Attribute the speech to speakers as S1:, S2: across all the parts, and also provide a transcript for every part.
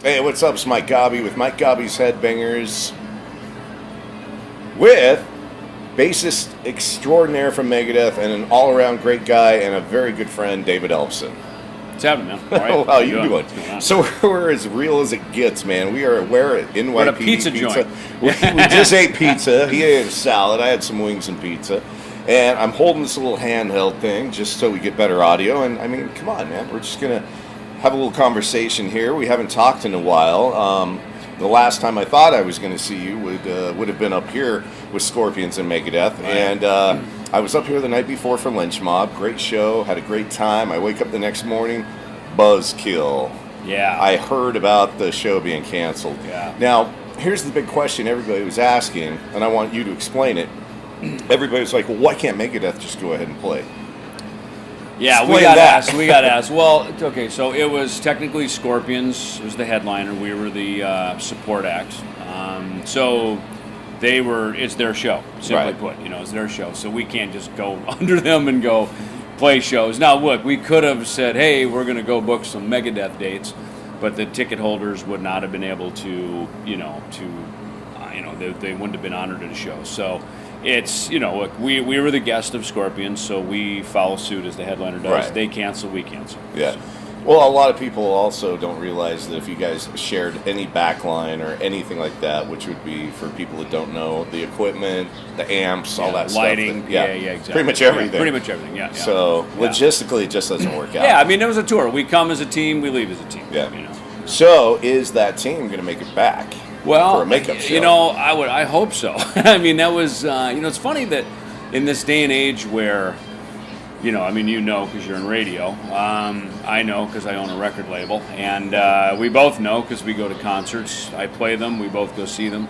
S1: Hey, what's up? It's Mike Gaube with Mike Gaube's Headbangers with bassist extraordinaire from Megadeth and an all-around great guy and a very good friend, David Ellefson.
S2: What's happening, man? All right.
S1: How you doing? So we're as real as it gets, man. We're at NYPD
S2: We're at a pizza joint.
S1: We just ate pizza. He ate a salad. I had some wings and pizza. And I'm holding this little handheld thing just so we get better audio. And, I mean, come on, man. We're just going to have a little conversation here. We haven't talked in a while. The last time I thought I was going to see you would have been up here with Scorpions and Megadeth. Right. And I was up here the night before for Lynch Mob. Great show. Had a great time. I wake up the next morning, buzzkill.
S2: Yeah.
S1: I heard about the show being canceled.
S2: Yeah.
S1: Now, here's the big question everybody was asking, and I want you to explain it. Everybody was like, well, why can't Megadeth just go ahead and play?
S2: Yeah, we got asked. Well, okay, so it was technically Scorpions was the headliner. We were the support act. So it's their show, simply put. It's their show. So we can't just go under them and go play shows. Now, look, we could have said, hey, we're going to go book some Megadeth dates, but the ticket holders would not have been able to, they wouldn't have been honored at a show. So it's, look, we were the guest of Scorpions, so we follow suit as the headliner does. Right. They cancel, we cancel.
S1: Yeah. Well, a lot of people also don't realize that if you guys shared any backline or anything like that, which would be, for people that don't know, the equipment, the amps, all that
S2: lighting,
S1: stuff.
S2: Lighting, exactly.
S1: Pretty much everything.
S2: Pretty much everything, yeah.
S1: So, logistically, it just doesn't work out.
S2: Yeah, I mean, it was a tour. We come as a team, we leave as a team.
S1: Yeah. So, is that team going to make it back?
S2: Well,
S1: for a makeup show?
S2: I hope so. I mean, that was, it's funny that in this day and age where, because you're in radio. I know because I own a record label. And we both know because we go to concerts. I play them. We both go see them.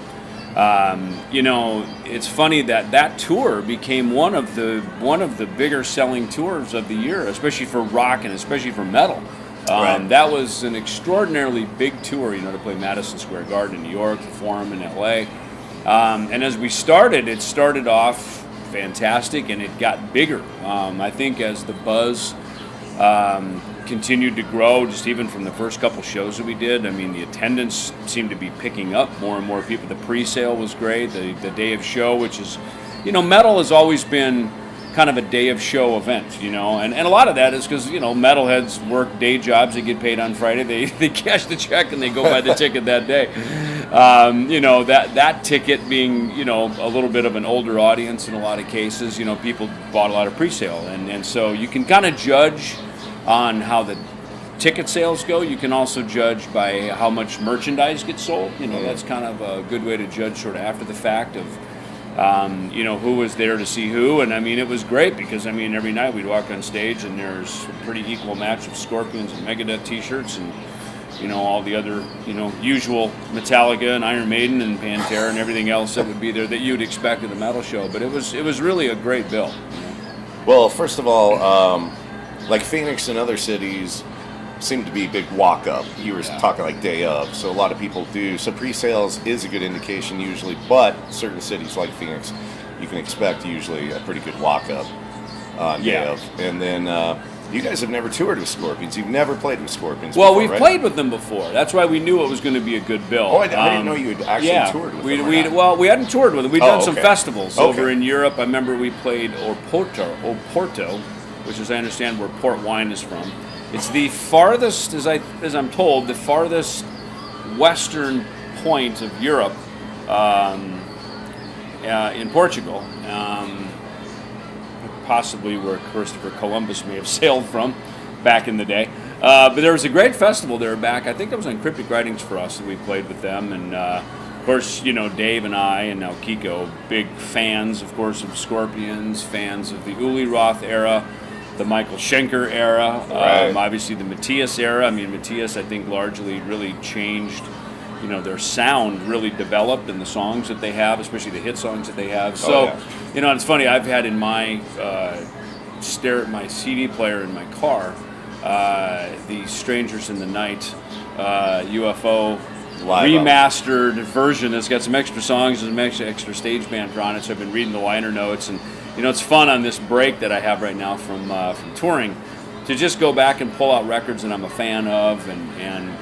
S2: It's funny that tour became one of the bigger selling tours of the year, especially for rock and especially for metal.
S1: Right.
S2: That was an extraordinarily big tour, to play Madison Square Garden in New York, the Forum in L.A. And as we started, it started off fantastic, and it got bigger. I think as the buzz continued to grow, just even from the first couple shows that we did, the attendance seemed to be picking up. More and more people. The pre-sale was great. The day of show, which is, metal has always been kind of a day of show event, and a lot of that is because, metalheads work day jobs, they get paid on Friday, they cash the check and they go buy the ticket that day. That ticket being, a little bit of an older audience in a lot of cases, people bought a lot of pre-sale, and so you can kind of judge on how the ticket sales go. You can also judge by how much merchandise gets sold. That's kind of a good way to judge sort of after the fact of who was there to see who. And it was great because every night we'd walk on stage and there's a pretty equal match of Scorpions and Megadeth t-shirts and all the other usual Metallica and Iron Maiden and Pantera and everything else that would be there that you'd expect at a metal show. But it was really a great bill.
S1: Well, first of all, like Phoenix and other cities seem to be big walk-up. You were talking like day of, so a lot of people do. So pre-sales is a good indication usually, but certain cities like Phoenix, you can expect usually a pretty good walk-up on day of. And then you guys have never toured with Scorpions. You've never played with Scorpions before,
S2: we've played with them before. That's why we knew it was going to be a good bill.
S1: Oh, I didn't know you had actually toured with them.
S2: We hadn't toured with them. We'd done some festivals over in Europe. I remember we played Oporto, which, as I understand, where port wine is from. It's the farthest, as I'm told, the farthest western point of Europe in Portugal, possibly where Christopher Columbus may have sailed from back in the day. But there was a great festival there back. I think it was on Cryptic Writings for us that we played with them. And, of course, Dave and I and now Kiko, big fans, of course, of Scorpions, fans of the Uli Roth era, the Michael Schenker era, obviously the Matthias era. Matthias, I think, largely really changed their sound really developed in the songs that they have, especially the hit songs that they have. So, and it's funny, I've had in my my CD player in my car, the Strangers in the Night UFO
S1: Live
S2: remastered version that's got some extra songs and some extra stage band on it. So I've been reading the liner notes, and it's fun on this break that I have right now from touring to just go back and pull out records that I'm a fan of, and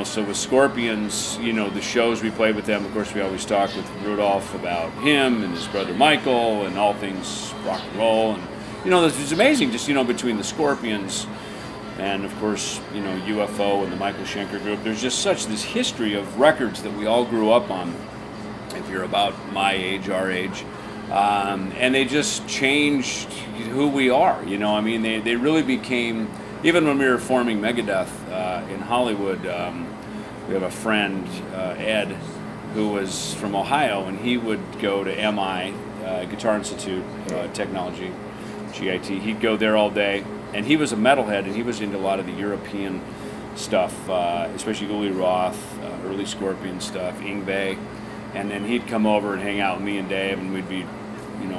S2: so with Scorpions, the shows we played with them, of course we always talk with Rudolph about him and his brother Michael and all things rock and roll, and it's amazing just between the Scorpions and of course UFO and the Michael Schenker group, there's just such this history of records that we all grew up on, if you're about my age, our age, and they just changed who we are. They really became, even when we were forming Megadeth in Hollywood, we have a friend, Ed, who was from Ohio, and he would go to MI, Guitar Institute Technology, GIT. He'd go there all day, and he was a metalhead, and he was into a lot of the European stuff, especially Uli Roth, early Scorpion stuff, Yngwie, and then he'd come over and hang out with me and Dave, and we'd be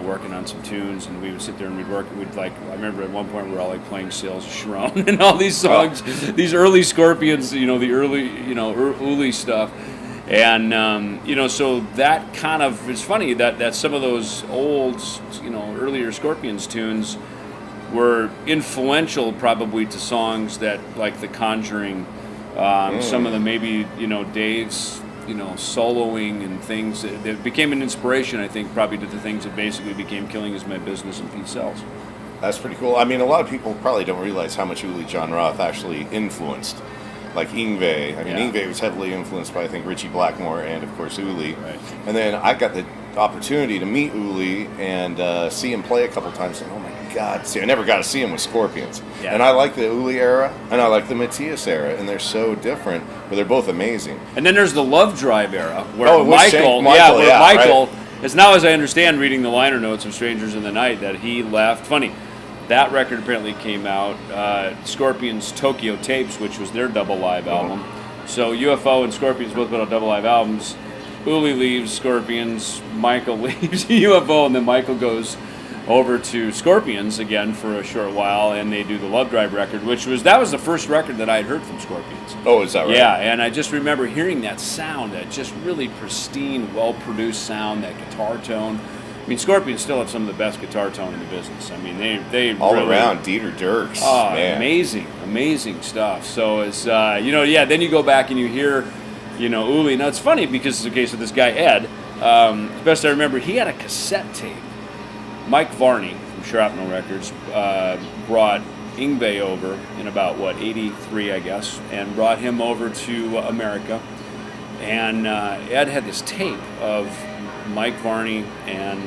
S2: working on some tunes, and we would sit there and we'd work. I remember at one point we were all playing Sails of Sharon and all these songs, these early Scorpions, the early, Uli stuff. And, so that kind of, it's funny that some of those old, earlier Scorpions tunes were influential probably to songs that, like The Conjuring, some of them maybe, Dave's, soloing and things that became an inspiration, I think, probably to the things that basically became Killing Is My Business and Pete Sells.
S1: That's pretty cool. I mean, a lot of people probably don't realize how much Uli John Roth actually influenced. Like Yngwie. Yngwie was heavily influenced by, I think, Richie Blackmore and, of course, Uli.
S2: Right.
S1: And then I got the opportunity to meet Uli and see him play a couple times. And, oh, my God. See, I never got to see him with Scorpions. Yeah. And I like the Uli era, and I like the Matthias era, and they're so different, but they're both amazing.
S2: And then there's the Love Drive era, where
S1: Michael,
S2: Michael, as now as I understand reading the liner notes of Strangers in the Night, that he left. Funny, that record apparently came out, Scorpions Tokyo Tapes, which was their double live album. So UFO and Scorpions both put out double live albums. Uli leaves Scorpions, Michael leaves UFO, and then Michael goes over to Scorpions again for a short while, and they do the Love Drive record, that was the first record that I had heard from Scorpions.
S1: Oh, is that right?
S2: Yeah, and I just remember hearing that sound, that just really pristine, well-produced sound, that guitar tone. I mean, Scorpions still have some of the best guitar tone in the business. I mean, they
S1: all
S2: really,
S1: around Dieter Dierks.
S2: Oh,
S1: man.
S2: amazing stuff. So it's then you go back and you hear, Uli. Now it's funny because it's the case with this guy Ed. Best I remember, he had a cassette tape. Mike Varney from Shrapnel Records brought Yngwie over in about 83, I guess, and brought him over to America. And Ed had this tape of Mike Varney and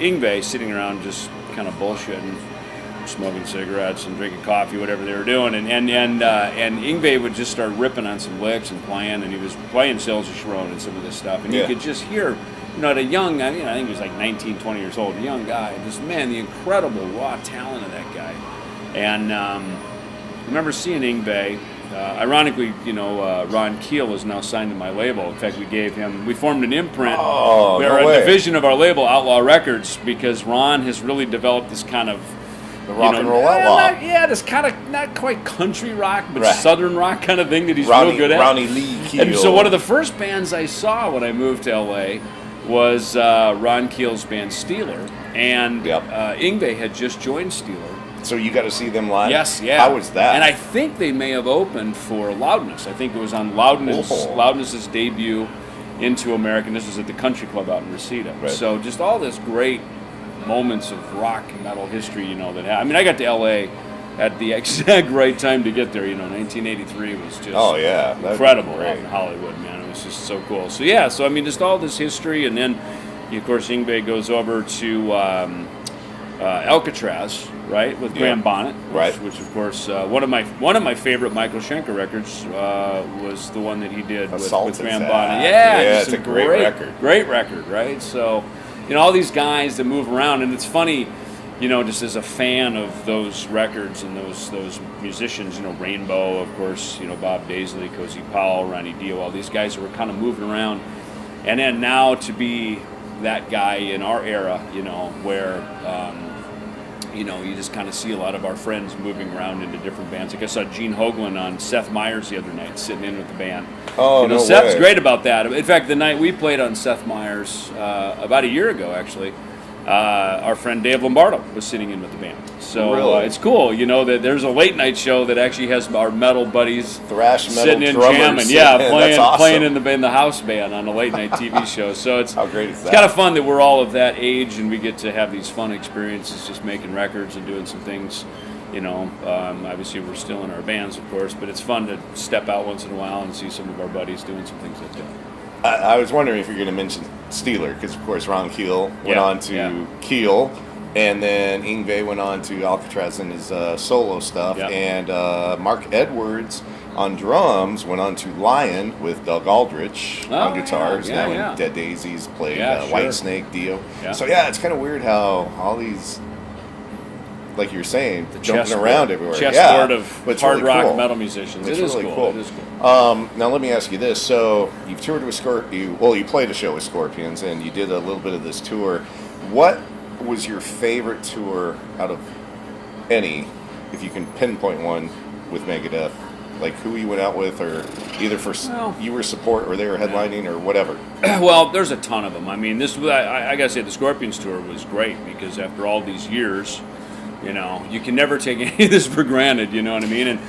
S2: Yngwie sitting around just kind of bullshitting, smoking cigarettes and drinking coffee, whatever they were doing, and Yngwie would just start ripping on some licks and playing, and he was playing Sails of Sharon and some of this stuff, and you could just hear, at a young, I think he was like 19, 20 years old, a young guy, just the incredible raw talent of that guy, and I remember seeing Yngwie. Ironically, Ron Keel is now signed to my label. In fact, we formed an imprint.
S1: Oh,
S2: We're a division of our label, Outlaw Records, because Ron has really developed this kind of
S1: the rock and roll outlaw.
S2: This kind of not quite country rock, but southern rock kind of thing that he's real good at.
S1: Ronnie Lee Keel.
S2: And so one of the first bands I saw when I moved to LA was Ron Keel's band Steeler, and Yngwie had just joined Steeler.
S1: So you got to see them live?
S2: Yes, yeah.
S1: How was that?
S2: And I think they may have opened for Loudness. I think it was on Loudness's debut into America. And this was at the Country Club out in Reseda. Right. So just all this great moments of rock and metal history, that happened. I mean, I got to L.A. at the exact right time to get there. 1983 was just incredible out in Hollywood, man. It was just so cool. So, just all this history. And then, of course, Yngwie goes over to Alcatraz, right, with Graham Bonnet, which of course one of my favorite Michael Schenker records was the one that he did with Graham Bonnet. Yeah,
S1: it's a great record.
S2: Great record, right? So, all these guys that move around, and it's funny, just as a fan of those records and those musicians, Rainbow, of course, Bob Daisley, Cozy Powell, Ronnie Dio, all these guys that were kind of moving around. And then now to be that guy in our era, where, you just kind of see a lot of our friends moving around into different bands. Like I saw Gene Hoglan on Seth Meyers the other night, sitting in with the band.
S1: Oh, no
S2: Seth's
S1: way.
S2: great about that. In fact, the night we played on Seth Meyers, about a year ago, actually, our friend Dave Lombardo was sitting in with the band. So
S1: Really?
S2: it's cool, that there's a late night show that actually has our metal buddies
S1: Thrash metal
S2: sitting in
S1: drummers.
S2: jamming,
S1: That's awesome.
S2: playing in the house band on a late night TV show. So it's
S1: How great is that?
S2: It's kind of fun that we're all of that age and we get to have these fun experiences, just making records and doing some things. Obviously we're still in our bands, of course, but it's fun to step out once in a while and see some of our buddies doing some things like that.
S1: I was wondering if you're going to mention Steeler, because, of course, Ron Keel went on to Keel, and then Yngwie went on to Alcatraz in his solo stuff, and Mark Edwards on drums went on to Lion with Doug Aldrich on guitars. Now in Dead Daisies played Whitesnake, Dio. Yeah. So, it's kind of weird how all these, like you're saying, jumping around everywhere.
S2: Chessboard of hard
S1: really
S2: rock
S1: cool.
S2: metal musicians.
S1: It's
S2: It is
S1: really
S2: cool.
S1: cool.
S2: It is cool.
S1: Now let me ask you this: so you've toured with you played a show with Scorpions, and you did a little bit of this tour. What was your favorite tour out of any, if you can pinpoint one, with Megadeth? Like who you went out with, or either you were support, or they were headlining, or whatever.
S2: Well, there's a ton of them. I mean, I gotta say the Scorpions tour was great because after all these years. You can never take any of this for granted. You know what I mean? And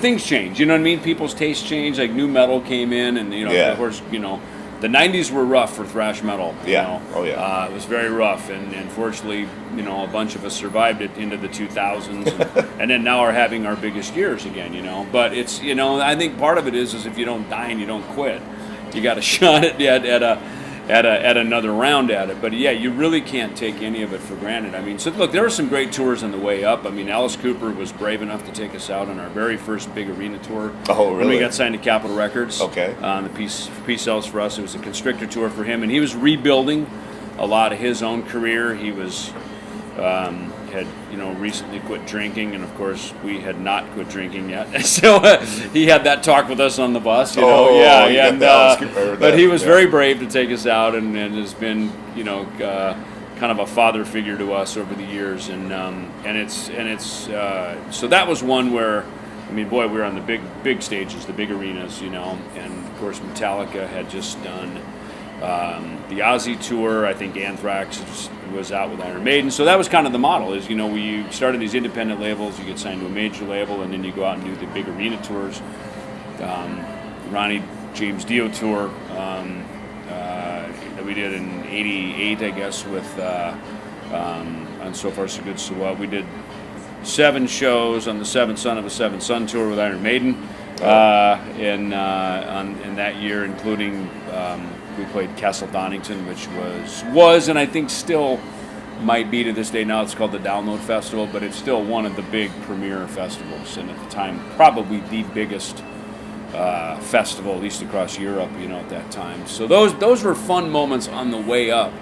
S2: things change. You know what I mean? People's tastes change. Like new metal came in, and of course, the '90s were rough for thrash metal. It was very rough, and fortunately, a bunch of us survived it into the 2000s, and then now are having our biggest years again. But it's I think part of it is if you don't die and you don't quit, you got a shot at another round at it. But you really can't take any of it for granted. I mean, so look, there were some great tours on the way up. I mean, Alice Cooper was brave enough to take us out on our very first big arena tour.
S1: Oh, really?
S2: When we got signed to Capitol Records.
S1: Okay.
S2: The Peace Sells for us. It was a Constrictor tour for him, and he was rebuilding a lot of his own career. He was had recently quit drinking, and of course we had not quit drinking yet. So he had that talk with us on the bus. But he was very brave to take us out, and has been kind of a father figure to us over the years, and it's so that was one where. I mean, boy, we were on the big stages, the big arenas, and of course Metallica had just done the Ozzy tour. I think Anthrax was out with Iron Maiden. So that was kind of the model is, we started these independent labels, you get signed to a major label, and then you go out and do the big arena tours. Ronnie James Dio tour that we did in '88, I guess, with on So Far So Good So What. We did 7 shows on the Seventh Son of a Seventh Son tour with Iron Maiden in that year, including we played Castle Donington, which was and I think still might be to this day. Now it's called the Download Festival, but it's still one of the big premier festivals, and at the time probably the biggest festival, at least across Europe, at that time. So those were fun moments on the way up,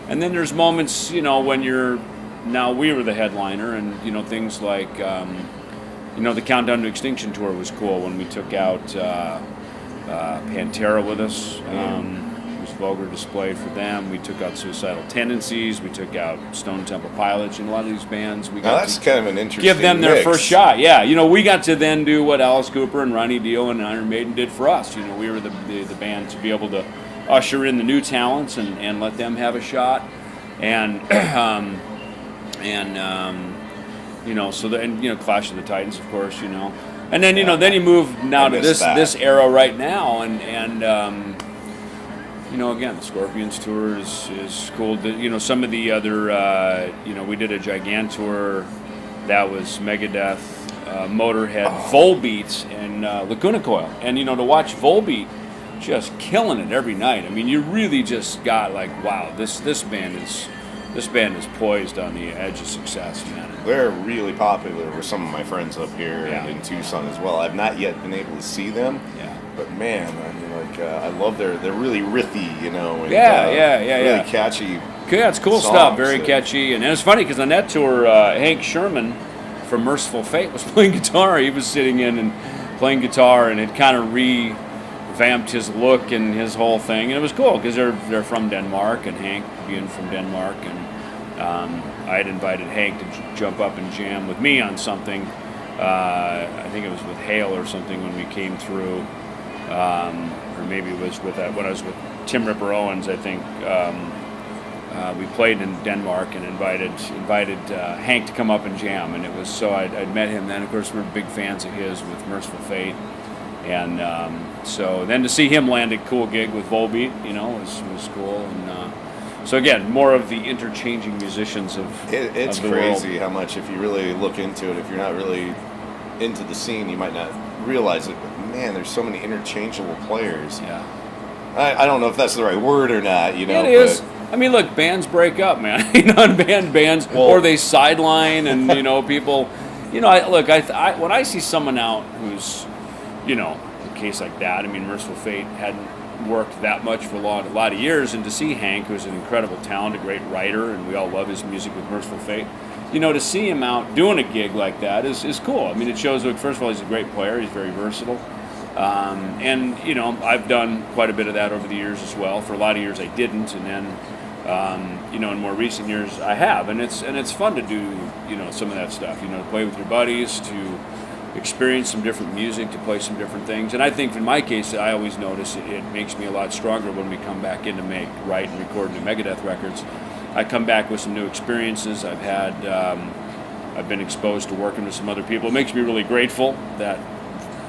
S2: and then there's moments when we were the headliner, and things like the Countdown to Extinction tour was cool when we took out Pantera with us. It was Vulgar Display for them. We took out Suicidal Tendencies. We took out Stone Temple Pilots, and a lot of these bands.
S1: Now that's kind of an interesting
S2: give them their
S1: mix.
S2: first shot. Yeah, we got to then do what Alice Cooper and Ronnie Dio and Iron Maiden did for us. We were the band to be able to usher in the new talents and let them have a shot, and Clash of the Titans, of course, and then then you move now to this era right now, and again, the Scorpions tour is cool. Some of the other we did a Gigantour that was Megadeth, Motorhead, Volbeat, and Lacuna Coil, and to watch Volbeat just killing it every night. I mean, you really just got like, wow, this band is poised on the edge of success, man.
S1: They're really popular with some of my friends up here and in Tucson as well. I've not yet been able to see them. Yeah. But man, I mean, I love they're really riffy, and really catchy
S2: Yeah, it's cool
S1: songs
S2: stuff. Very
S1: that-
S2: catchy, and it was funny because on that tour, Hank Sherman from Merciful Fate was playing guitar. He was sitting in and playing guitar, and it kind of revamped his look and his whole thing. And it was cool because they're from Denmark, and Hank being from Denmark, and I had invited Hank to jump up and jam with me on something. I think it was with Hale or something when we came through, or maybe it was with when I was with Tim Ripper Owens. I think we played in Denmark and invited Hank to come up and jam, and it was so I'd met him then. Of course, we're big fans of his with Merciful Fate, and so then to see him land a cool gig with Volbeat, was cool. And so again, more of the interchanging musicians of
S1: It's
S2: of the
S1: crazy
S2: world.
S1: how much, if you really look into it, if you're not really into the scene, you might not realize it. But man, there's so many interchangeable players.
S2: Yeah.
S1: I don't know if that's the right word or not.
S2: It is. I mean, look, bands break up, man. Non-band bands, or they sideline, and people. When I see someone out who's, a case like that. I mean, Merciful Fate hadn't worked that much for a lot of years, and to see Hank, who's an incredible talent, a great writer, and we all love his music with Merciful Fate. To see him out doing a gig like that is cool. I mean, it shows that, first of all, he's a great player. He's very versatile. And I've done quite a bit of that over the years as well. For a lot of years I didn't, and then in more recent years I have, and it's fun to do some of that stuff. To play with your buddies, to experience some different music, to play some different things. And I think in my case, I always notice it makes me a lot stronger when we come back in to write and record new Megadeth records. I come back with some new experiences. I've been exposed to working with some other people. It makes me really grateful that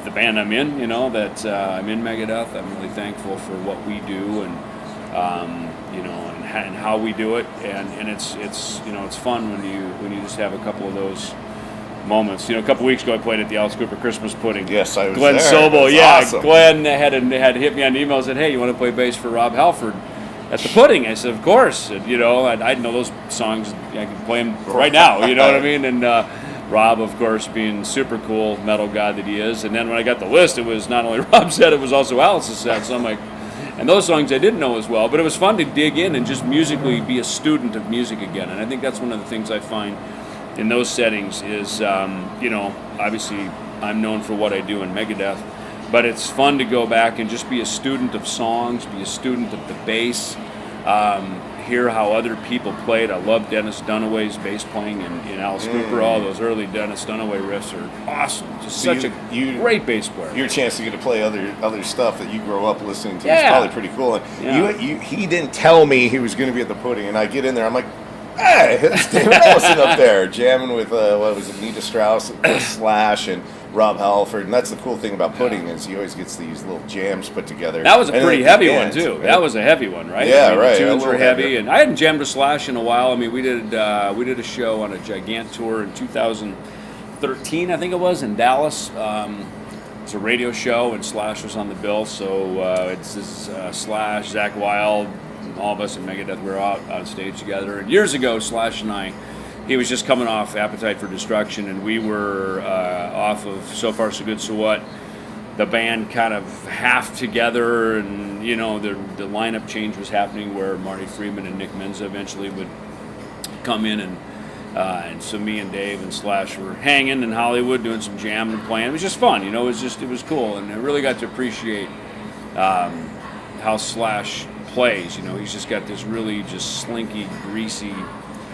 S2: the band I'm in, that I'm in Megadeth. I'm really thankful for what we do, and and how we do it, and it's fun when you just have a couple of those moments. A couple weeks ago I played at the Alice Cooper Christmas Pudding.
S1: Yes, I was
S2: Glenn
S1: there.
S2: Sobel,
S1: That's awesome.
S2: Glenn had hit me on email and said, "Hey, you want to play bass for Rob Halford at the Pudding?" I said, "Of course." And, I know those songs. I can play them right now. You know what I mean? And Rob, of course, being super cool metal guy that he is. And then when I got the list, it was not only Rob's set, it was also Alice's set. So I'm like, and those songs I didn't know as well. But it was fun to dig in and just musically be a student of music again. And I think that's one of the things I find in those settings is, obviously I'm known for what I do in Megadeth, but it's fun to go back and just be a student of songs, be a student of the bass, hear how other people played. I love Dennis Dunaway's bass playing in Alice Cooper. All those early Dennis Dunaway riffs are awesome. Just
S1: So
S2: such a great bass player.
S1: Your chance to get to play other stuff that you grow up listening to is
S2: Yeah.
S1: probably pretty cool. And
S2: Yeah.
S1: he didn't tell me he was going to be at the Pudding, and I get in there, I'm like, hey, it's David Ellefson up there jamming with Nita Strauss, Slash, and Rob Halford. And that's the cool thing about Pudding is he always gets these little jams put together.
S2: That was a
S1: And
S2: pretty
S1: then
S2: heavy
S1: at the
S2: one
S1: end,
S2: too.
S1: right?
S2: That was a heavy one, right?
S1: Yeah, right,
S2: The
S1: a
S2: tunes
S1: little
S2: were heavy,
S1: heavier.
S2: and I hadn't jammed a Slash in a while. I mean, we did a show on a Gigant tour in 2013, I think it was, in Dallas. It's a radio show, and Slash was on the bill. So it's Slash, Zach Wilde, all of us in Megadeth were out on stage together. And years ago, Slash and I, he was just coming off Appetite for Destruction, and we were off of So Far So Good So What. The band kind of half together, and the lineup change was happening where Marty Friedman and Nick Menza eventually would come in, and so me and Dave and Slash were hanging in Hollywood doing some jamming and playing. It was just fun, it was cool, and I really got to appreciate how Slash plays. He's just got this really just slinky, greasy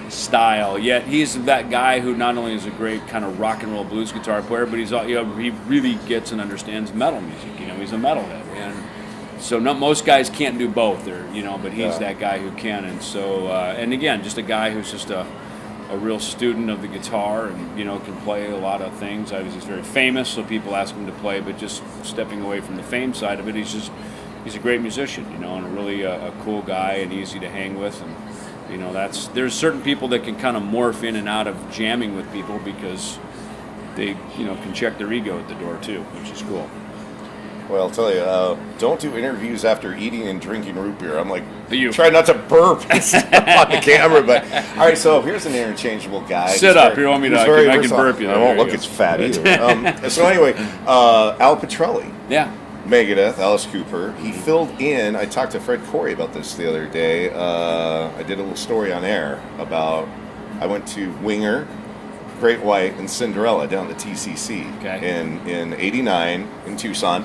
S2: style, yet he's that guy who not only is a great kind of rock and roll blues guitar player, but he's he really gets and understands metal music. He's a metalhead, and so most guys can't do both, but he's that guy who can. And so and again, just a guy who's just a real student of the guitar, and can play a lot of things. Obviously, he's very famous, so people ask him to play, but just stepping away from the fame side of it, he's a great musician, and a really a cool guy and easy to hang with. And there's certain people that can kind of morph in and out of jamming with people because they can check their ego at the door too, which is cool.
S1: Well, I'll tell you, don't do interviews after eating and drinking root beer. I'm like,
S2: You.
S1: try not to burp and stuff on the camera. But all right, so here's an interchangeable guy.
S2: Sit up. You want me to? I can burp you.
S1: I won't look as fat either. So anyway, Al Petrelli.
S2: Yeah.
S1: Megadeth, Alice Cooper. He filled in. I talked to Fred Corey about this the other day. I did a little story on air about I went to Winger, Great White, and Cinderella down to TCC in '89 in Tucson.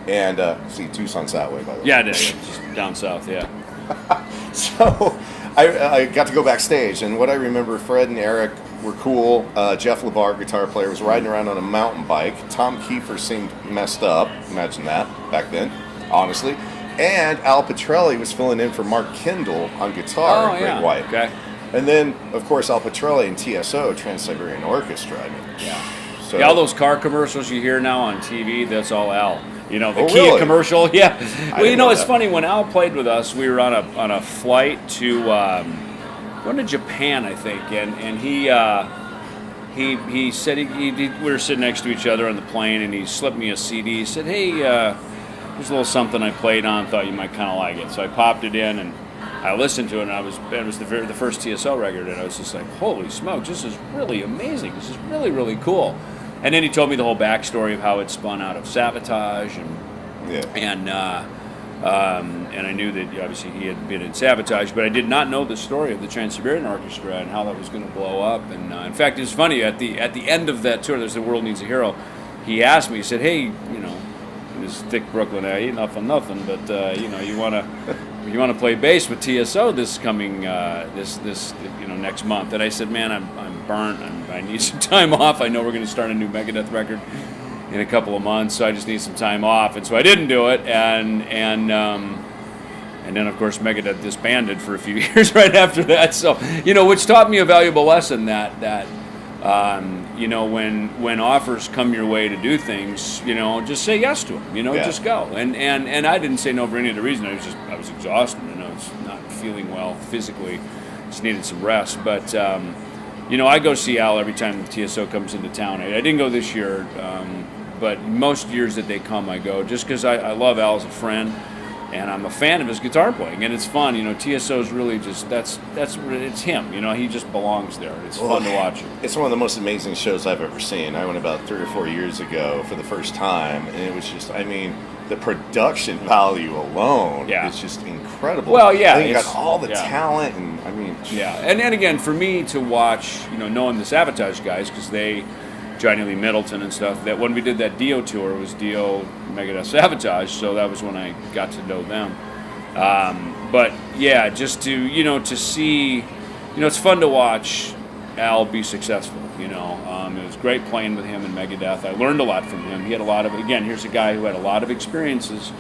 S1: And see, Tucson's that way, by the way.
S2: Yeah, it is. Just down south, yeah.
S1: So I got to go backstage, and what I remember, Fred and Eric were cool. Jeff LeBar, guitar player, was riding around on a mountain bike. Tom Kiefer seemed messed up. Imagine that back then, honestly. And Al Pitrelli was filling in for Mark Kindle on guitar at Great White.
S2: Okay.
S1: And then, of course, Al Pitrelli and TSO, Trans-Siberian Orchestra. I mean, so,
S2: all those car commercials you hear now on TV, that's all Al. You know, the Kia
S1: really?
S2: commercial. Yeah. Well, you know, it's
S1: that.
S2: funny. When Al played with us, we were on a flight to going to Japan, I think, and he said we were sitting next to each other on the plane, and he slipped me a CD. He said, "Hey, there's a little something I played on. Thought you might kind of like it." So I popped it in, and I listened to it, and it was the first TSO record, and I was just like, "Holy smokes, this is really amazing. This is really, really cool." And then he told me the whole backstory of how it spun out of Sabotage, and I knew that obviously he had been in Sabotage, but I did not know the story of the Trans-Siberian Orchestra and how that was going to blow up. And in fact, it was funny at the end of that tour. There's The World Needs a Hero. He asked me. He said, "Hey, you know, this thick Brooklyn, I ain't nothing, but you know, you want to play bass with TSO this coming this next month?" And I said, "Man, I'm burnt. I need some time off. I know we're going to start a new Megadeth record in a couple of months, so I just need some time off." And so I didn't do it, and then of course Megadeth disbanded for a few years right after that. So which taught me a valuable lesson that when offers come your way to do things, just say yes to them. Just go. And I didn't say no for any other reason. I was exhausted, and I was not feeling well physically. Just needed some rest, but. I go see Al every time TSO comes into town. I didn't go this year, but most years that they come, I go just because I love Al as a friend, and I'm a fan of his guitar playing, and it's fun. TSO is really just it's him. He just belongs there. It's fun to watch him.
S1: It's one of the most amazing shows I've ever seen. I went about 3 or 4 years ago for the first time, and it was just, the production value alone is just incredible.
S2: Well, yeah,
S1: you got all the talent, and
S2: and then again, for me to watch, knowing the Sabotage guys, because Johnny Lee Middleton and stuff, that when we did that Dio tour, it was Dio, Megadeth, Sabotage, so that was when I got to know them. But yeah, just to see, it's fun to watch Al be successful. It was great playing with him in Megadeth. I learned a lot from him. He had a lot of, here's a guy who had a lot of experiences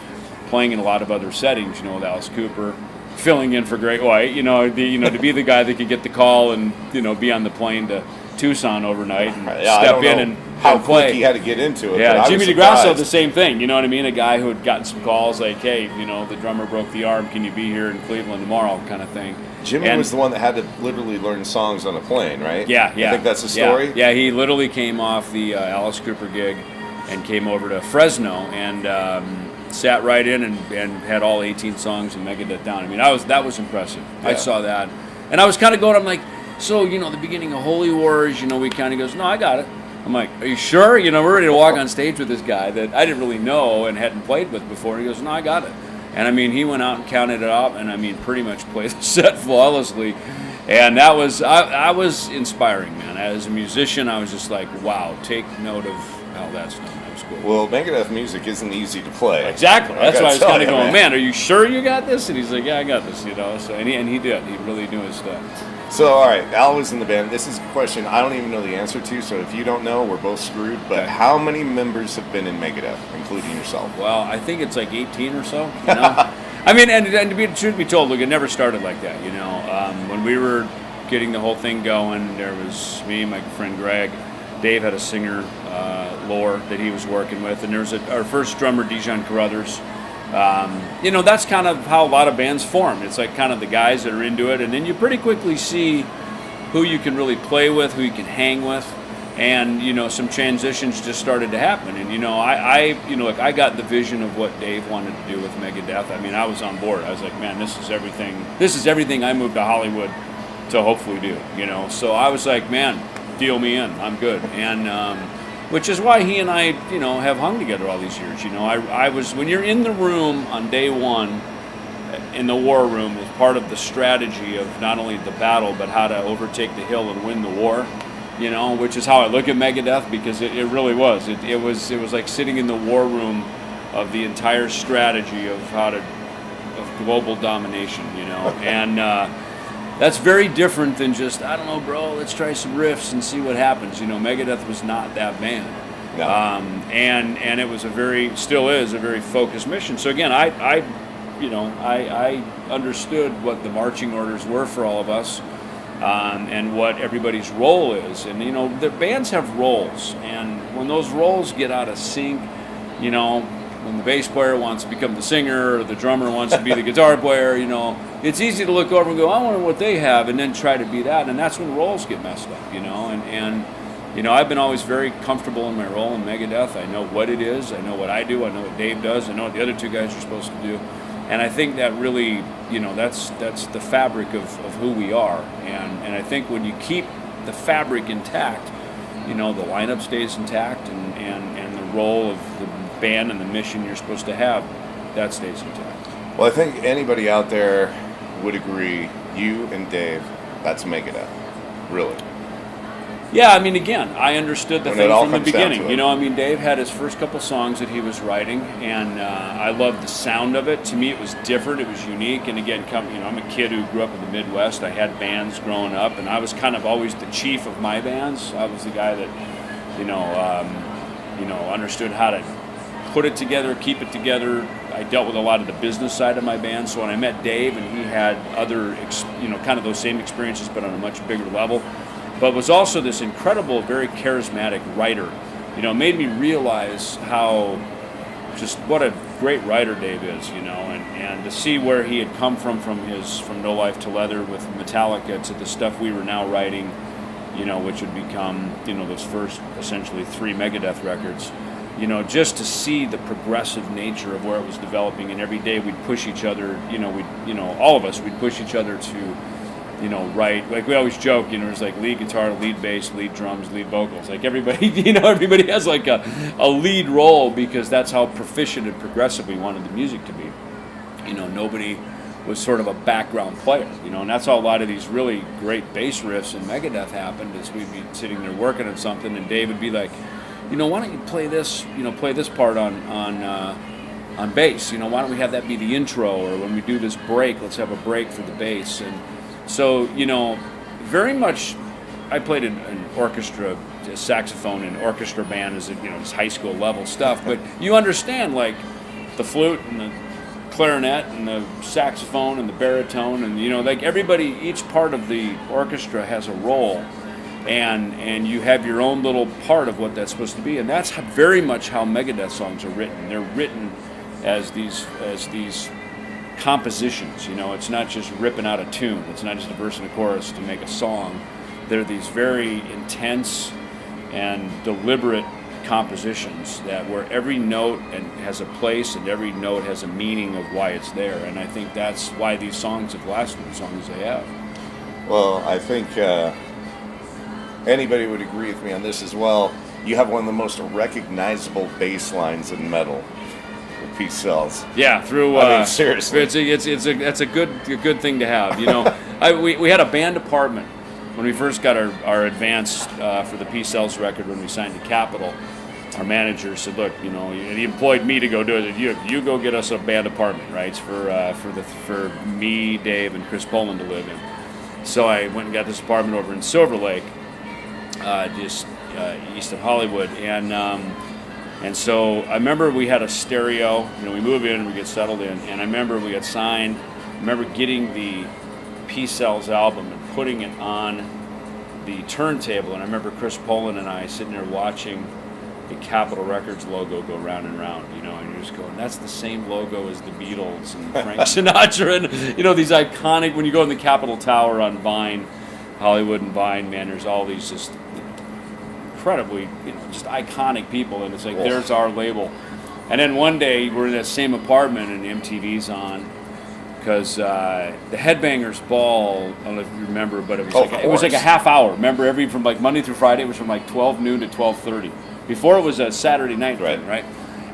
S2: playing in a lot of other settings, with Alice Cooper, filling in for Great White, to be the guy that could get the call and, be on the plane to Tucson overnight and step in and
S1: how
S2: play.
S1: Quick he had to get into it.
S2: Yeah, Jimmy DeGrasso, the same thing, a guy who had gotten some calls like, "Hey, the drummer broke the arm, can you be here in Cleveland tomorrow," kind of thing.
S1: Jimmy was the one that had to literally learn songs on a plane, right?
S2: Yeah.
S1: I think that's the story.
S2: Yeah, he literally came off the Alice Cooper gig and came over to Fresno and sat right in and had all 18 songs in Megadeth down. That was impressive. Yeah. I saw that. And I was kind of going, I'm like, so, the beginning of Holy Wars, we kind of goes, "No, I got it." I'm like, "Are you sure?" We're ready to walk on stage with this guy that I didn't really know and hadn't played with before. And he goes, "No, I got it." And he went out and counted it up, and pretty much played the set flawlessly. And that was, I was inspiring, man. As a musician, I was just like, wow, take note of how that's done. That was cool.
S1: Well, Megadeth music isn't easy to play.
S2: Exactly. That's why I was kind of going, "Man, are you sure you got this?" And he's like, "Yeah, I got this." So and he did. He really knew his stuff.
S1: So, all right, Al was in the band. This is a question I don't even know the answer to, so if you don't know, we're both screwed. But how many members have been in Megadeth, including yourself?
S2: Well, I think it's like 18 or so, and to be truth be told, look, it never started like that, When we were getting the whole thing going, there was me, my friend Greg. Dave had a singer, Lore, that he was working with, and there was our first drummer, Dijon Carruthers. That's kind of how a lot of bands form. It's like kind of the guys that are into it, and then you pretty quickly see who you can really play with, who you can hang with, and some transitions just started to happen. And I got the vision of what Dave wanted to do with Megadeth. I was on board. I was like, "Man, this is everything. This is everything I moved to Hollywood to hopefully do." So I was like, "Man, deal me in. I'm good." And which is why he and I, have hung together all these years. I was, when you're in the room on day one, in the war room, as part of the strategy of not only the battle, but how to overtake the hill and win the war, which is how I look at Megadeth, because it really was. It was like sitting in the war room of the entire strategy of global domination, and that's very different than just, I don't know, bro, let's try some riffs and see what happens. Megadeth was not that band.
S1: No.
S2: And it was still is a very focused mission. So again, I understood what the marching orders were for all of us, and what everybody's role is. And, the bands have roles, and when those roles get out of sync, when the bass player wants to become the singer or the drummer wants to be the guitar player, it's easy to look over and go, I wonder what they have, and then try to be that. And that's when roles get messed up, and I've been always very comfortable in my role in Megadeth. I know what it is. I know what I do. I know what Dave does. I know what the other two guys are supposed to do. And I think that really, that's the fabric of who we are. And I think when you keep the fabric intact, the lineup stays intact, and the role of the band and the mission you're supposed to have, that stays intact.
S1: Well, I think anybody out there would agree, you and Dave, that's Megadeth, really.
S2: Yeah, again, I understood the thing from the beginning. Dave had his first couple songs that he was writing, and I loved the sound of it. To me, it was different, it was unique, and again, I'm a kid who grew up in the Midwest. I had bands growing up, and I was kind of always the chief of my bands. I was the guy that, understood how to put it together, keep it together. I dealt with a lot of the business side of my band, so when I met Dave, and he had other, kind of those same experiences, but on a much bigger level, but was also this incredible, very charismatic writer. It made me realize what a great writer Dave is, and to see where he had come from No Life to Leather with Metallica to the stuff we were now writing, which would become, those first essentially 3 Megadeth records. Just to see the progressive nature of where it was developing, and every day we'd push each other, all of us, we'd push each other to, write, like we always joke, there's like lead guitar, lead bass, lead drums, lead vocals. Like everybody, everybody has like a lead role, because that's how proficient and progressive we wanted the music to be. Nobody was sort of a background player, and that's how a lot of these really great bass riffs in Megadeth happened, is we'd be sitting there working on something, and Dave would be like, why don't you play this part on bass? Why don't we have that be the intro, or when we do this break, let's have a break for the bass. And so, very much, I played in an orchestra, a saxophone in orchestra band as just high school level stuff, but you understand like the flute and the clarinet and the saxophone and the baritone, and like everybody, each part of the orchestra has a role. And you have your own little part of what that's supposed to be, and that's very much how Megadeth songs are written. They're written as these compositions. It's not just ripping out a tune. It's not just a verse and a chorus to make a song. They're these very intense and deliberate compositions where every note has a place, and every note has a meaning of why it's there. And I think that's why these songs have lasted as long as they have.
S1: Well, I think anybody would agree with me on this as well. You have one of the most recognizable bass lines in metal, with Peace Cells.
S2: Yeah, through.
S1: Seriously,
S2: it's a good thing to have. We had a band department when we first got our advance for the Peace Cells record when we signed to Capitol. Our manager said, "Look, and he employed me to go do it. You go get us a band department, right? For me, Dave, and Chris Poland to live in." So I went and got this apartment over in Silver Lake. Just east of Hollywood, and so I remember we had a stereo. We move in and we get settled in, and I remember we got signed. I remember getting the Peace Cells album and putting it on the turntable, and I remember Chris Poland and I sitting there watching the Capitol Records logo go round and round, and you're just going, that's the same logo as the Beatles and Frank Sinatra, and these iconic, when you go in the Capitol Tower on Vine, Hollywood and Vine, man, there's all these just incredibly, just iconic people, and it's like, there's our label. And then one day we're in that same apartment and MTV's on, because the Headbangers ball, I don't know if you remember, but it was like a half hour. Remember, from like Monday through Friday, it was from like 12 noon to 12:30. Before it was a Saturday night
S1: Right.
S2: thing, right?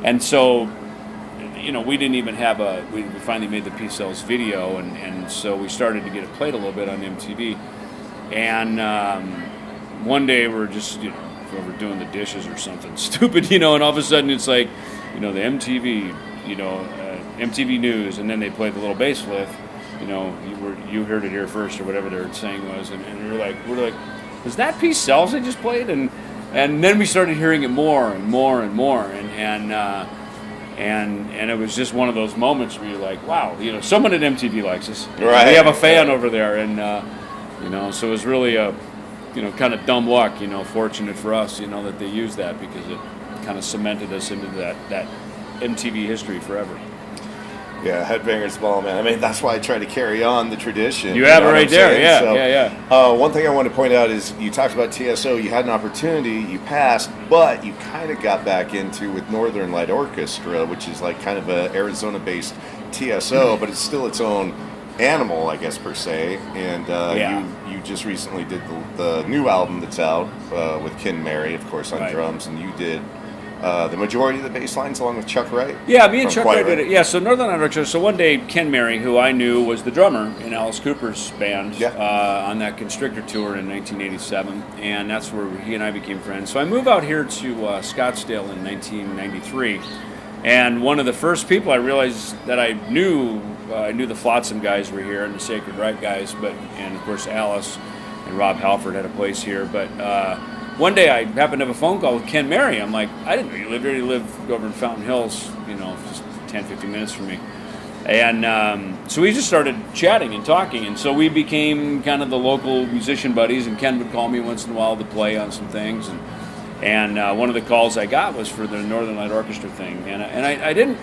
S2: And so, we didn't even have we finally made the P-Cells video, and so we started to get it played a little bit on MTV. And one day we're just, we were doing the dishes or something stupid, and all of a sudden it's like, the MTV, MTV News, and then they played the little bass lift, you heard it here first or whatever their saying was, and we're like, was that P-Cells they just played? And then we started hearing it more and more and more, and it was just one of those moments where you're like, wow, someone at MTV likes us.
S1: Right.
S2: We have a fan over there, and so it was really a, kind of dumb luck, fortunate for us, that they used that, because it kind of cemented us into that MTV history forever.
S1: Yeah, Headbangers Ball, man. I mean, that's why I try to carry on the tradition.
S2: You have it
S1: what
S2: right
S1: I'm
S2: there,
S1: saying?
S2: yeah.
S1: One thing I want to point out is you talked about TSO. You had an opportunity, you passed, but you kind of got back into with Northern Light Orchestra, which is like kind of a Arizona-based TSO, but it's still its own animal, I guess, per se. And you just recently did the new album that's out with Ken Mary, of course, on drums, and you did the majority of the bass lines along with Chuck Wright?
S2: Yeah, me and Chuck Wright did it. Yeah, so Northern Light Orchestra. So one day, Ken Mary, who I knew was the drummer in Alice Cooper's band on that Constrictor tour in 1987, and that's where he and I became friends. So I moved out here to Scottsdale in 1993, and one of the first people I realized that I knew the Flotsam guys were here and the Sacred Right guys, and of course Alice and Rob Halford had a place here, but one day I happened to have a phone call with Ken Mary. I'm like, I didn't know you lived here. You live over in Fountain Hills, just 10, 15 minutes from me. And so we just started chatting and talking, and so we became kind of the local musician buddies, and Ken would call me once in a while to play on some things. And one of the calls I got was for the Northern Light Orchestra thing. And I didn't,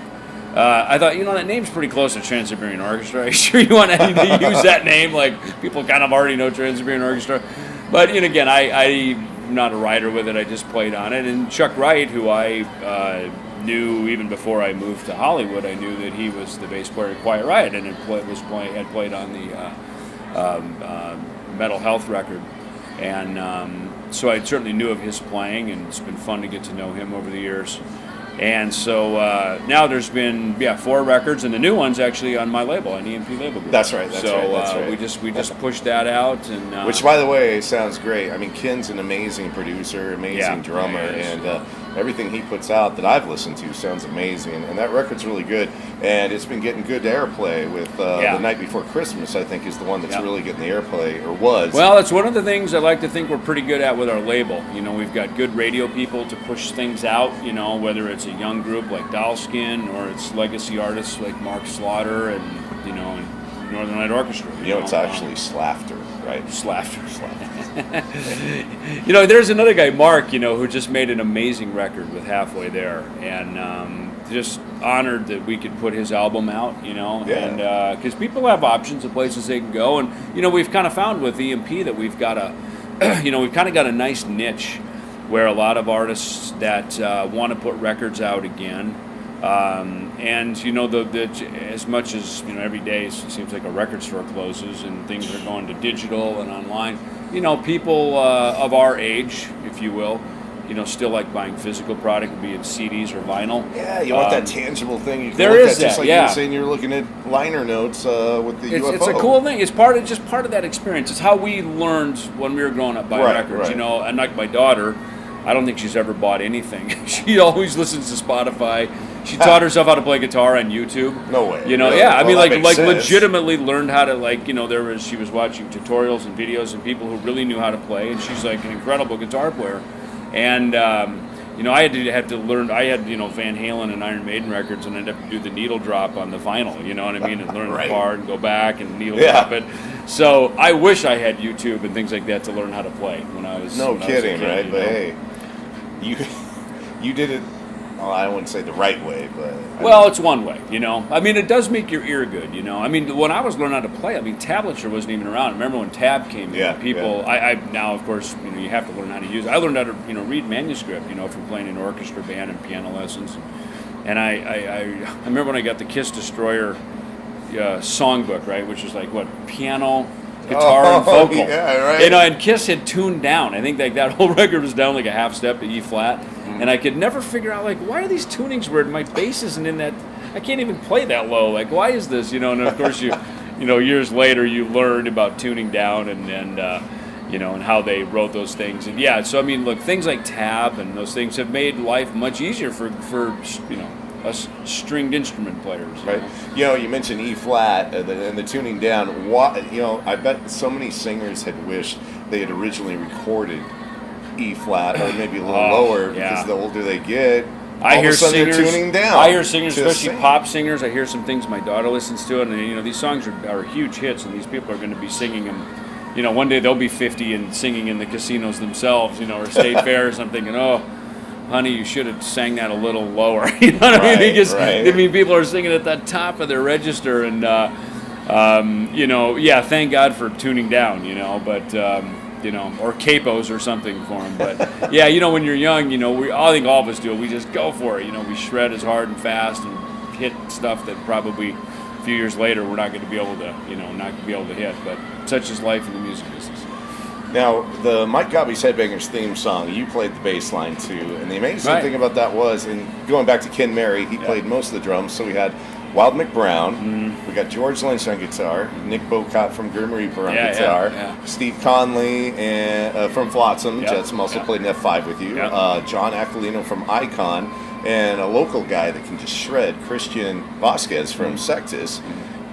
S2: I thought, that name's pretty close to Trans-Siberian Orchestra. Are you sure you want to use that name? Like, people kind of already know Trans-Siberian Orchestra. But, again, I'm not a writer with it. I just played on it. And Chuck Wright, who I knew even before I moved to Hollywood, I knew that he was the bass player of Quiet Riot and had played on the Mental Health record. And so I certainly knew of his playing, and it's been fun to get to know him over the years. And so now there's been 4 records, and the new one's actually on my label, on EMP Label Group.
S1: That's right.
S2: We just pushed that out, and
S1: which, by the way, sounds great. I mean, Ken's an amazing producer, amazing drummer, and everything he puts out that I've listened to sounds amazing. And that record's really good, and it's been getting good airplay with The Night Before Christmas. I think is the one that's really getting the airplay, or was.
S2: Well, that's one of the things I like to think we're pretty good at with our label. We've got good radio people to push things out. Whether it's a young group like Dollskin, or it's legacy artists like Mark Slaughter and and Northern Light Orchestra.
S1: It's actually Slafter, right?
S2: Slafter. There's another guy, Mark, who just made an amazing record with Halfway There, and just honored that we could put his album out, and because people have options of places they can go, and we've kind of found with EMP that we've got we've kind of got a nice niche where a lot of artists that want to put records out again, and as much as every day it seems like a record store closes and things are going to digital and online, people of our age, if you will, still like buying physical product, be it CDs or vinyl.
S1: Yeah, you want that tangible thing. You can
S2: there
S1: look
S2: is
S1: at,
S2: that,
S1: just like you were saying, you're looking at liner notes with the UFO.
S2: It's a cool thing. It's part of that experience. It's how we learned when we were growing up buying records.
S1: Right.
S2: And like my daughter, I don't think she's ever bought anything. She always listens to Spotify. She taught herself how to play guitar on YouTube.
S1: No way.
S2: Really? Yeah. I mean, like
S1: sense.
S2: legitimately leared how to she was watching tutorials and videos and people who really knew how to play, and she's like an incredible guitar player. And I had to learn. I had Van Halen and Iron Maiden records, and I'd have to do the needle drop on the vinyl. You know what I mean? And learn the part and go back and needle drop it. So I wish I had YouTube and things like that to learn how to play when I was.
S1: No kidding, right? But hey, you did it. Well, I wouldn't say the right way, but
S2: it's one way. I mean, it does make your ear good. I mean, when I was learning how to play, I mean, tablature wasn't even around. Remember when tab came in? People, I now, of course, you have to learn how to use it. I learned how to read manuscript, from playing in orchestra band and piano lessons. And I remember when I got the Kiss Destroyer songbook, right, which was like piano, guitar, and vocal.
S1: Yeah, right.
S2: And Kiss had tuned down. I think that whole record was down like a half step to E flat. and I could never figure out, like, why are these tunings weird? My bass isn't in that. I can't even play that low. Like, why is this? You know, and of course years later you learn about tuning down and and how they wrote those things. And yeah, so I mean, look, things like tab and those things have made life much easier for us stringed instrument players.
S1: Right. You mentioned E flat and the tuning down. I bet so many singers had wished they had originally recorded E flat or maybe a little lower because the older they get,
S2: I hear singers
S1: tuning down.
S2: I hear singers, especially pop singers. I hear some things my daughter listens to, and these songs are huge hits, and these people are going to be singing them. One day they'll be 50 and singing in the casinos themselves, or state fairs. I'm thinking, oh, honey, you should have sang that a little lower. You know what I mean? Because people are singing at the top of their register, and thank God for tuning down. But or capos or something for them. But yeah, when you're young, I think all of us do it. We just go for it. We shred as hard and fast and hit stuff that probably a few years later we're not going to be able to, hit. But such is life in the music business.
S1: Now, the Mike Gaube's Headbangers theme song, you played the bass line too, and the amazing thing about that was, and going back to Ken Mary, he played most of the drums, so we had Wild McBrown, we got George Lynch on guitar, Nick Bocott from Grim Reaper on guitar, Steve Conley from Flotsam, Jetsam also played an F5 with you, John Aquilino from Icon, and a local guy that can just shred, Christian Vasquez from Sectus,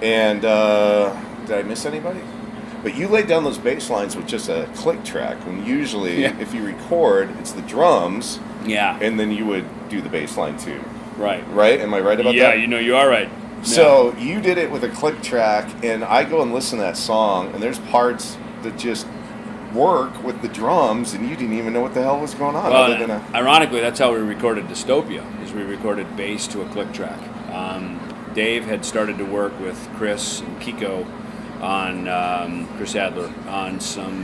S1: and did I miss anybody? But you laid down those bass lines with just a click track, when usually if you record, it's the drums, and then you would do the bass line too. Right? Am I right about that?
S2: Yeah, you are right.
S1: So you did it with a click track, and I go and listen to that song, and there's parts that just work with the drums, and you didn't even know what the hell was going on.
S2: Well, ironically, that's how we recorded Dystopia, is we recorded bass to a click track. Dave had started to work with Chris and Kiko on Chris Adler on some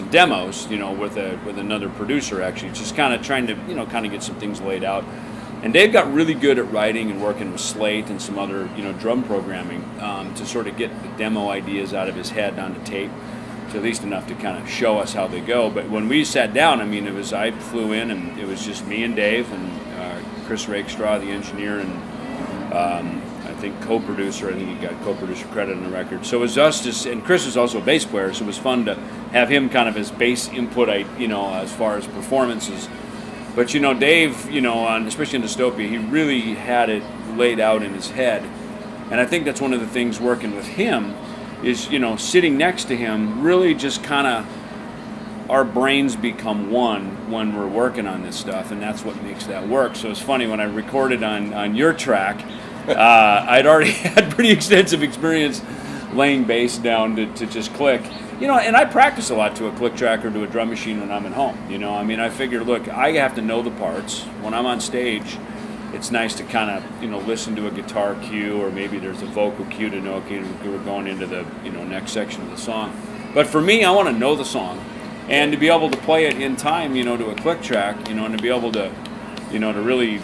S2: demos, with another producer, actually, just kind of trying to get some things laid out. And Dave got really good at writing and working with Slate and some other drum programming to sort of get the demo ideas out of his head onto tape, to at least enough to kind of show us how they go. But when we sat down, I flew in and it was just me and Dave and Chris Rakestraw, the engineer, and I think co-producer. I think he got co-producer credit on the record. So it was us and Chris is also a bass player, so it was fun to have him kind of as bass input, as far as performances. But Dave, especially in Dystopia, he really had it laid out in his head, and I think that's one of the things working with him is sitting next to him, really just kind of our brains become one when we're working on this stuff, and that's what makes that work. So it's funny, when I recorded on your track, I'd already had pretty extensive experience laying bass down to just click. And I practice a lot to a click track or to a drum machine when I'm at home. I figure, look, I have to know the parts. When I'm on stage, it's nice to kind of, listen to a guitar cue, or maybe there's a vocal cue to know, okay, we're going into the, next section of the song. But for me, I want to know the song, and to be able to play it in time, to a click track, and to be able to, to really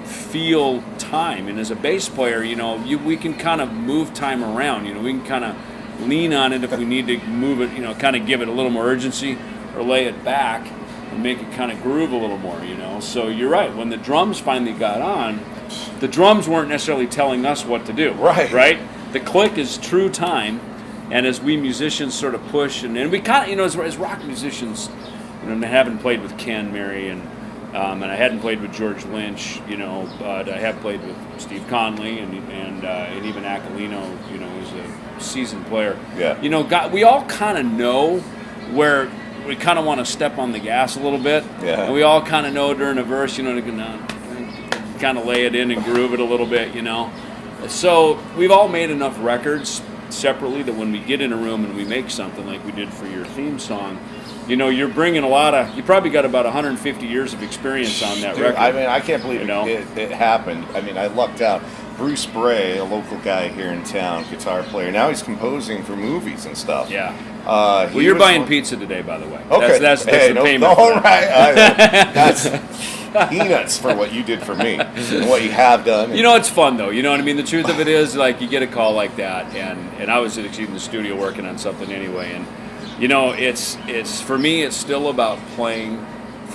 S2: feel time. And as a bass player, we can kind of move time around. We can kind of lean on it if we need to move it, kind of give it a little more urgency, or lay it back and make it kind of groove a little more, So you're right. When the drums finally got on, the drums weren't necessarily telling us what to do. Right? The click is true time, and as we musicians sort of push, and we kind of, as rock musicians, I haven't played with Ken, Mary, and I hadn't played with George Lynch, but I have played with Steve Conley and even Aquilino, who's a seasoned player.
S1: Yeah.
S2: We all kind of know where we kind of want to step on the gas a little bit.
S1: Yeah.
S2: And we all kind of know during a verse, to kind of lay it in and groove it a little bit, So we've all made enough records separately that when we get in a room and we make something like we did for your theme song, you're bringing you probably got about 150 years of experience on that record.
S1: I can't believe it happened. I lucked out. Bruce Bray, a local guy here in town, guitar player, now he's composing for movies and stuff.
S2: Yeah. You're buying pizza today, by the way.
S1: Okay.
S2: That's the payment.
S1: All right. That's peanuts for what you did for me and what you have done.
S2: It's fun, though. You know what I mean? The truth of it is, like, you get a call like that, and I was actually in the studio working on something anyway, and, it's for me, it's still about playing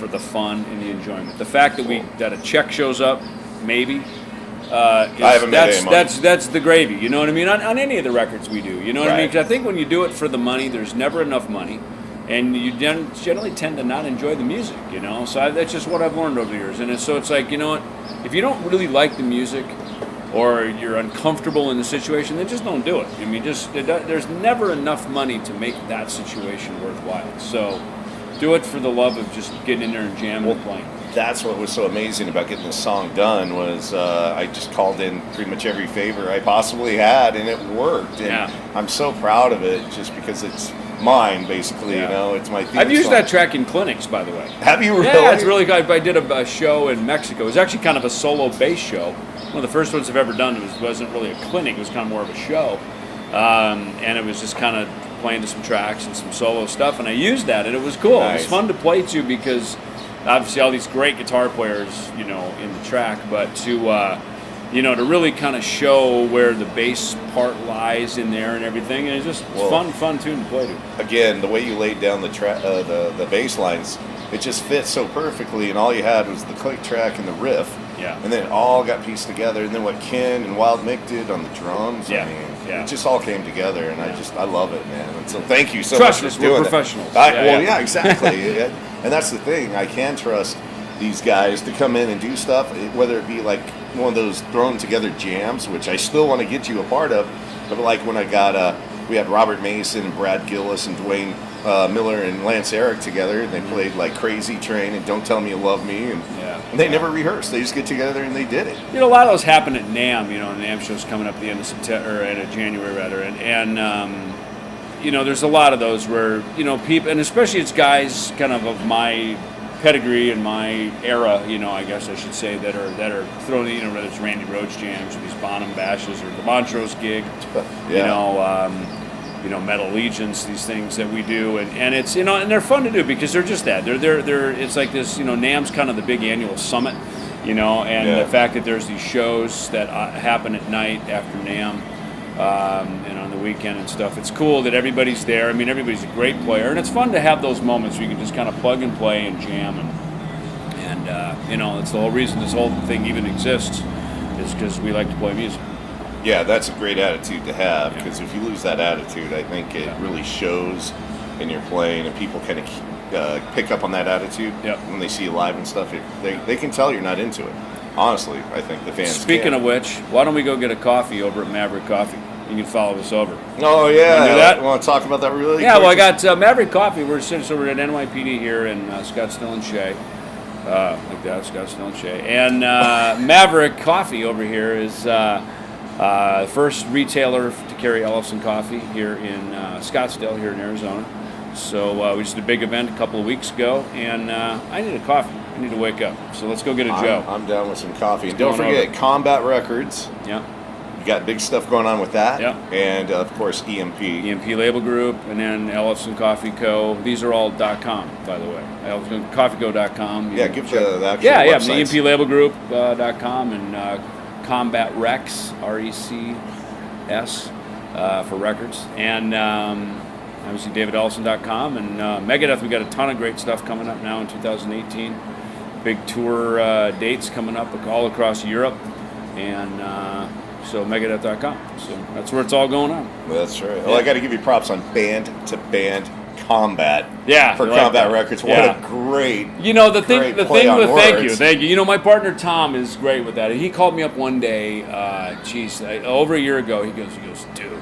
S2: for the fun and the enjoyment. The fact that a check shows up, maybe.
S1: I haven't made any money.
S2: That's the gravy. You know what I mean? On any of the records we do. You know what I mean?
S1: Right.
S2: 'Cause I think when you do it for the money, there's never enough money, and you generally tend to not enjoy the music. You know, so that's just what I've learned over the years. And so it's like, you know what? If you don't really like the music, or you're uncomfortable in the situation, then just don't do it. I mean, there's never enough money to make that situation worthwhile. So do it for the love of just getting in there and jamming and playing.
S1: That's what was so amazing about getting this song done was I just called in pretty much every favor I possibly had, and it worked. And I'm so proud of it just because it's mine, basically. You know, it's my theme
S2: I've used
S1: song.
S2: that track in clinics, by the way.
S1: Have you really?
S2: Yeah, it's really good. I did a show in Mexico. It was actually kind of a solo bass show. One of the first ones I've ever done. It wasn't really a clinic. It was kind of more of a show. And it was just kind of playing to some tracks and some solo stuff. And I used that, and it was cool.
S1: Nice.
S2: It was fun to play to because obviously all these great guitar players, you know, in the track. But to, you know, to really kind of show where the bass part lies in there and everything. And it's just fun tune to play to.
S1: Again, the way you laid down the bass lines, it just fit so perfectly. And all you had was the click track and the riff.
S2: Yeah.
S1: And then it all got pieced together. And then what Ken and Wild Mick did on the drums, I mean, it just all came together. And I love it, man. And so thank you so
S2: Trust
S1: much
S2: us,
S1: for doing
S2: we're
S1: that.
S2: professionals.
S1: Exactly. And that's the thing. I can trust these guys to come in and do stuff, whether it be like one of those thrown together jams, which I still want to get you a part of. But like when I got, we had Robert Mason and Brad Gillis and Dwayne Miller and Lance Eric together, and they played like Crazy Train and Don't Tell Me You Love Me, and they never rehearsed. They just get together and they did it.
S2: You know, a lot of those happen at NAMM. You know, NAMM show's coming up at the end of September, or end of January rather, and you know, there's a lot of those where, you know, people, and especially it's guys kind of my pedigree and my era, you know, I guess I should say, that are throwing, you know, whether it's Randy Rhoads jams or these Bonham bashes or the Montrose gig, you know, Metal Allegiance, these things that we do, and it's, you know, and they're fun to do because they're just that. They're it's like this, you know, NAMM's kind of the big annual summit, you know, and the fact that there's these shows that happen at night after NAMM, and on the weekend and stuff. It's cool that everybody's there. I mean, everybody's a great player, and it's fun to have those moments where you can just kind of plug and play and jam, and you know, that's the whole reason this whole thing even exists, is because we like to play music.
S1: Yeah, that's a great attitude to have, because if you lose that attitude, I think it really shows in your playing, and people kind of pick up on that attitude when they see you live and stuff. They can tell you're not into it. Honestly, I think the fans
S2: Speaking of which, why don't we go get a coffee over at Maverick Coffee? You can follow us over.
S1: Oh, yeah.
S2: Want to do that?
S1: You want to talk about that really quick?
S2: Yeah, well, I got Maverick Coffee. We're sitting over at NYPD here in Scottsdale and Shea. Like that, Scottsdale and Shea. And Maverick Coffee over here is the first retailer to carry Ellefson coffee here in Scottsdale, here in Arizona. So we just did a big event a couple of weeks ago, and I need a coffee. I need to wake up. So let's go get a Joe.
S1: I'm down with some coffee. And don't forget, Combat Records.
S2: Yeah.
S1: You got big stuff going on with that.
S2: Yeah.
S1: And, of course, EMP.
S2: EMP Label Group, and then Ellefson Coffee Co. These are all .com, by the way. EllefsonCoffeeCo.com.
S1: Yeah, give the actual
S2: websites.
S1: the
S2: EMP Label Group .com and Combat Recs, RECS, for records. And obviously DavidEllefson.com. And Megadeth, we got a ton of great stuff coming up now in 2018. Big tour dates coming up all across Europe. And so Megadeth.com. So that's where it's all going on.
S1: That's right. Well, I got to give you props on band-to-band combat.
S2: Yeah,
S1: for Combat Records. What a great,
S2: you know, the thing with
S1: words.
S2: thank you. You know, my partner Tom is great with that. He called me up one day, over a year ago. He goes, dude,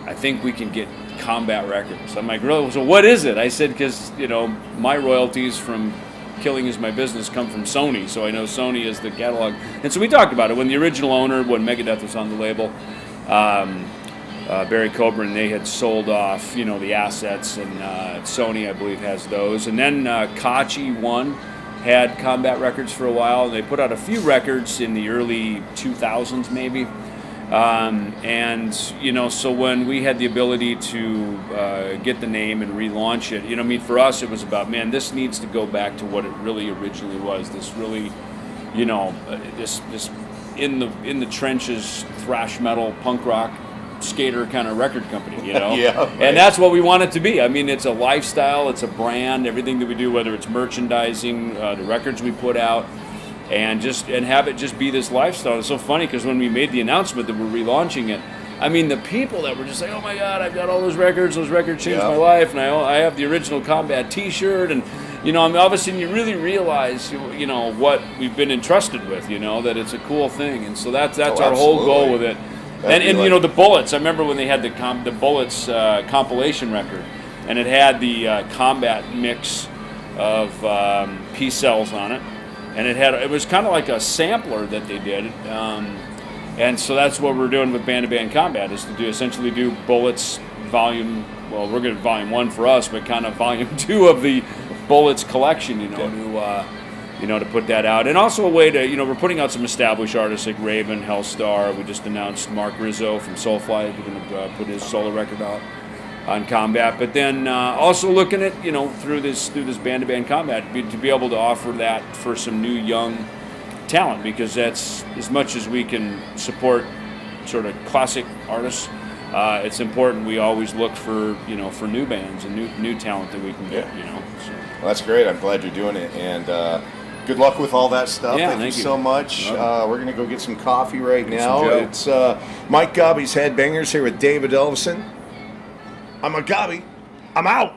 S2: I think we can get Combat Records. I'm like, really? So what is it? I said, because, you know, my royalties from Killing Is My Business come from Sony, so I know Sony is the catalog. And so we talked about it when the original owner, when Megadeth was on the label, Barry Coburn, they had sold off, you know, the assets, and Sony, I believe, has those. And then Kochi One had Combat Records for a while, and they put out a few records in the early 2000s, maybe. And, you know, so when we had the ability to get the name and relaunch it, you know, I mean, for us, it was about, man, this needs to go back to what it really originally was. This really, you know, this in the trenches thrash metal punk rock skater kind of record company, you know.
S1: Yeah, right.
S2: And that's what we want it to be. I mean, it's a lifestyle, it's a brand. Everything that we do, whether it's merchandising, the records we put out, and have it just be this lifestyle. It's so funny because when we made the announcement that we're relaunching it, I mean, the people that were just like, oh my God, I've got all those records changed my life, and I have the original Combat t-shirt, and, you know, I mean, all of a sudden you really realize, you know, what we've been entrusted with, you know, that it's a cool thing, and so that's our whole goal with it. And you know, the Bullets, I remember when they had the Bullets compilation record, and it had the Combat mix of Peace Cells on it, and it was kind of like a sampler that they did. And so that's what we're doing with Band to Band Combat, is to essentially do Bullets volume. Well, we're going to volume 1 for us, but kind of volume 2 of the Bullets collection, you know, to put that out. And also a way to, you know, we're putting out some established artists like Raven, Hellstar. We just announced Mark Rizzo from Soulfly. We're going to put his solo record out on Combat. But then also looking at, you know, through this Band to Band Combat to be able to offer that for some new young talent, because that's, as much as we can support sort of classic artists, it's important we always look for, you know, for new bands and new talent that we can get, you know. So.
S1: Well, that's great. I'm glad you're doing it, and good luck with all that stuff.
S2: Yeah,
S1: thank you so much. We're going to go get some coffee right now.
S2: Joe.
S1: It's Mike Gaube's Headbangers here with David Ellefson. I'm a Gaube. I'm out.